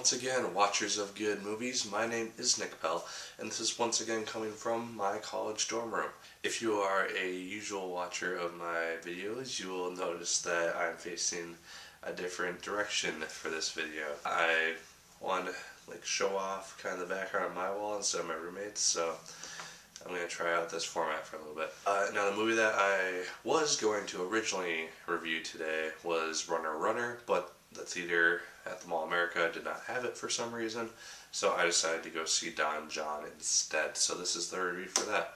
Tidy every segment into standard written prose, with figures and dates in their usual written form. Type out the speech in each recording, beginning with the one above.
once again, watchers of good movies. My name is Nick Pell, and this is once again coming from my college dorm room. If you are a usual watcher of my videos, you will notice that I'm facing a different direction for this video. I want to show off kind of the background of my wall instead of my roommate's, so I'm going to try out this format for a little bit. Now, the movie that I was going to originally review today was Runner, but the theater at the Mall of America did not have it for some reason, so I decided to go see Don John instead. So this is the review for that.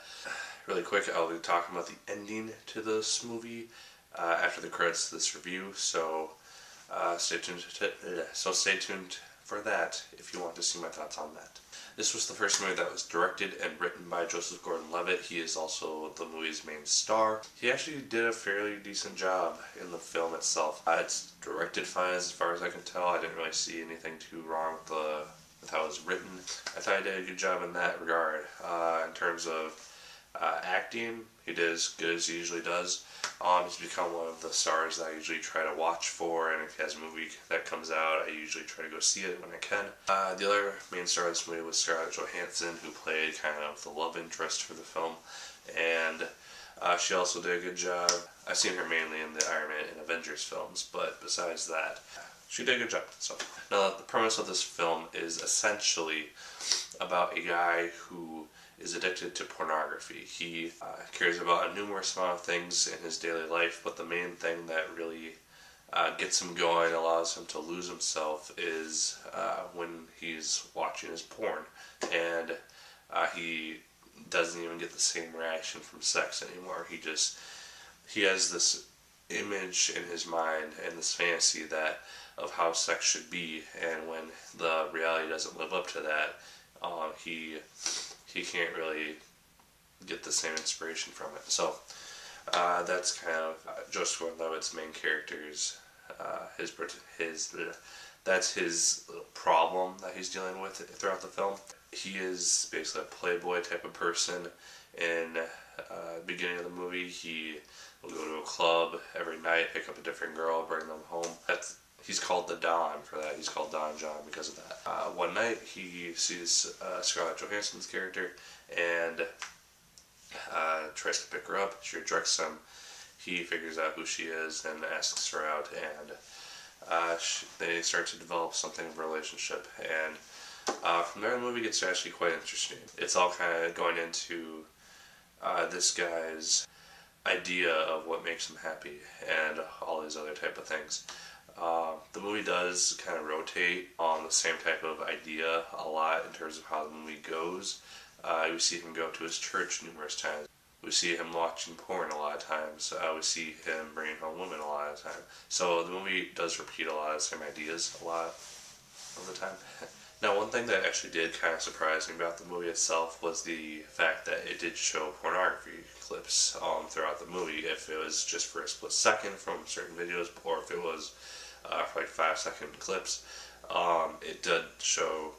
Really quick, I'll be talking about the ending to this movie after the credits of this review, so stay tuned for that if you want to see my thoughts on that. This was the first movie that was directed and written by Joseph Gordon-Levitt. He is also the movie's main star. He actually did a fairly decent job in the film itself. It's directed fine as far as I can tell. I didn't really see anything too wrong with how it was written. I thought he did a good job in that regard. In terms of acting, he did as good as he usually does. He's become one of the stars that I usually try to watch for, and if he has a movie that comes out, I usually try to go see it when I can. The other main star of this movie was Scarlett Johansson, who played kind of the love interest for the film, and she also did a good job. I've seen her mainly in the Iron Man and Avengers films, but besides that, she did a good job. So, now the premise of this film is essentially about a guy who is addicted to pornography. He cares about a numerous amount of things in his daily life, but the main thing that really gets him going, allows him to lose himself, is when he's watching his porn. And he doesn't even get the same reaction from sex anymore. He has this image in his mind and this fantasy of how sex should be, and when the reality doesn't live up to that, he can't really get the same inspiration from it. So that's kind of Joseph Gordon-Levitt's main character's that's his little problem that he's dealing with throughout the film. He is basically a playboy type of person. In the beginning of the movie, he will go to a club every night, pick up a different girl, bring them home. He's called the Don for that. He's called Don John because of that. One night, he sees Scarlett Johansson's character and tries to pick her up. She rejects him. He figures out who she is and asks her out, and they start to develop something of a relationship. And from there, the movie gets actually quite interesting. It's all kind of going into this guy's idea of what makes him happy and all these other type of things. The movie does kind of rotate on the same type of idea a lot in terms of how the movie goes. We see him go to his church numerous times. We see him watching porn a lot of times. We see him bringing home women a lot of the time. So the movie does repeat a lot of the same ideas a lot of the time. Now, one thing that actually did kind of surprise me about the movie itself was the fact that it did show pornography clips throughout the movie. If it was just for a split second from certain videos, or if it was for 5-second clips, it did show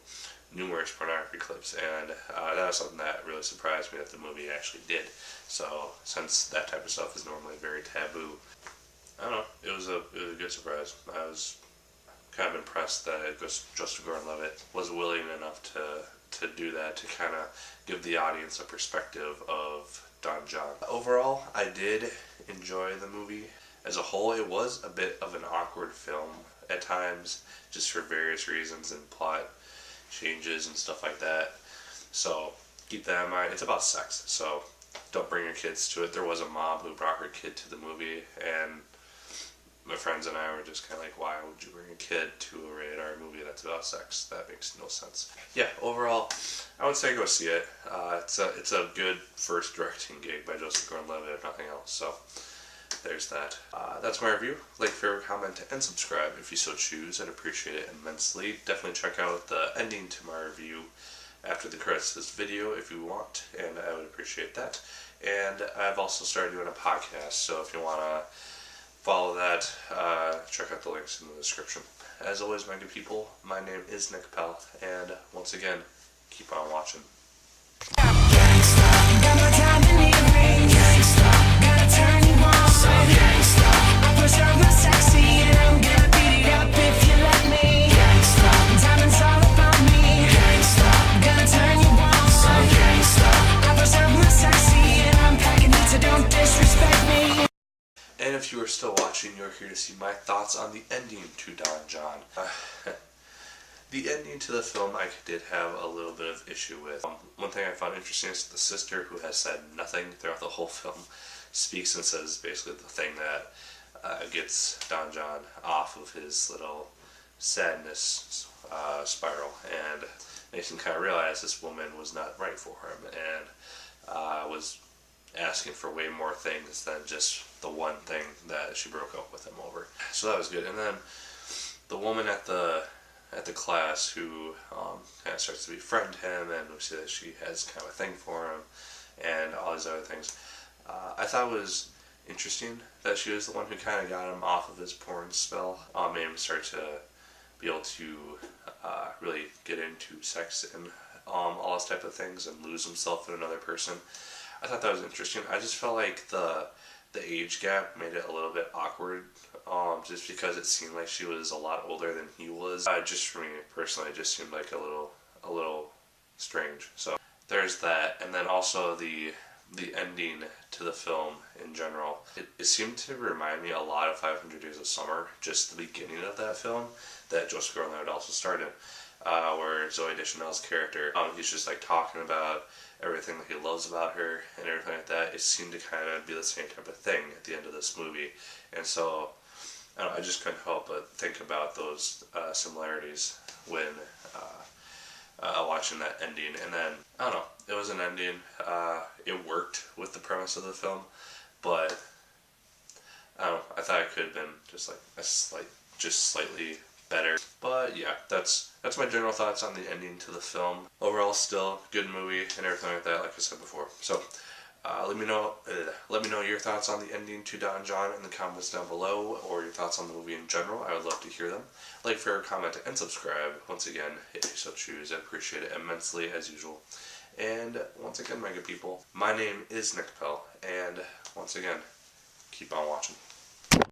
numerous pornography clips, and that was something that really surprised me that the movie actually did. So, since that type of stuff is normally very taboo, I don't know, it was a good surprise. I was kind of impressed that Joseph Gordon-Levitt was willing enough to do that, to kind of give the audience a perspective of Don John. Overall, I did enjoy the movie. As a whole, it was a bit of an awkward film at times, just for various reasons and plot changes and stuff like that. So keep that in mind. It's about sex, so don't bring your kids to it. There was a mom who brought her kid to the movie, and my friends and I were just kind of like, why would you bring a kid to a rated R movie that's about sex? That makes no sense. Yeah, overall, I would say go see it. It's a good first directing gig by Joseph Gordon-Levitt, if nothing else. So there's that. That's my review. Like, favorite, comment, and subscribe if you so choose. I'd appreciate it immensely. Definitely check out the ending to my review after the credits of this video if you want, and I would appreciate that. And I've also started doing a podcast, so if you want to follow that, check out the links in the description. As always, my good people, my name is Nick Pell, and once again, keep on watching. Sexy and I'm gonna beat it up if you let me. Diamonds you are still watching, you're here to see my thoughts on the ending to Don John. The ending to the film I did have a little bit of issue with. One thing I found interesting is the sister, who has said nothing throughout the whole film, speaks and says basically the thing that gets Don John off of his little sadness spiral, and makes him kind of realize this woman was not right for him, and was asking for way more things than just the one thing that she broke up with him over. So that was good. And then the woman at the class who kind of starts to befriend him, and we see that she has kind of a thing for him, and all these other things. I thought it was interesting that she was the one who kind of got him off of his porn spell, made him start to be able to really get into sex and all those type of things and lose himself in another person. I thought that was interesting. I just felt like the age gap made it a little bit awkward, just because it seemed like she was a lot older than he was. Just for me personally, it just seemed like a little strange. So there's that, and then also the ending to the film in general. It seemed to remind me a lot of 500 Days of Summer, just the beginning of that film that Joseph Gordon-Levitt also starred in, where Zoe Deschanel's character, he's just like talking about everything that he loves about her and everything like that. It seemed to kind of be the same type of thing at the end of this movie, and so I just couldn't help but think about those similarities when watching that ending. And then I don't know, it was an ending. It worked with the premise of the film, but I don't know, I thought it could have been just like slightly better. But yeah, that's my general thoughts on the ending to the film. Overall, still good movie and everything like that, like I said before. So let me know your thoughts on the ending to Don John in the comments down below, or your thoughts on the movie in general. I would love to hear them. Like, favorite, comment, and subscribe. Once again, if you so choose, I appreciate it immensely as usual. And once again, my good people, my name is Nick Pell, and once again, keep on watching.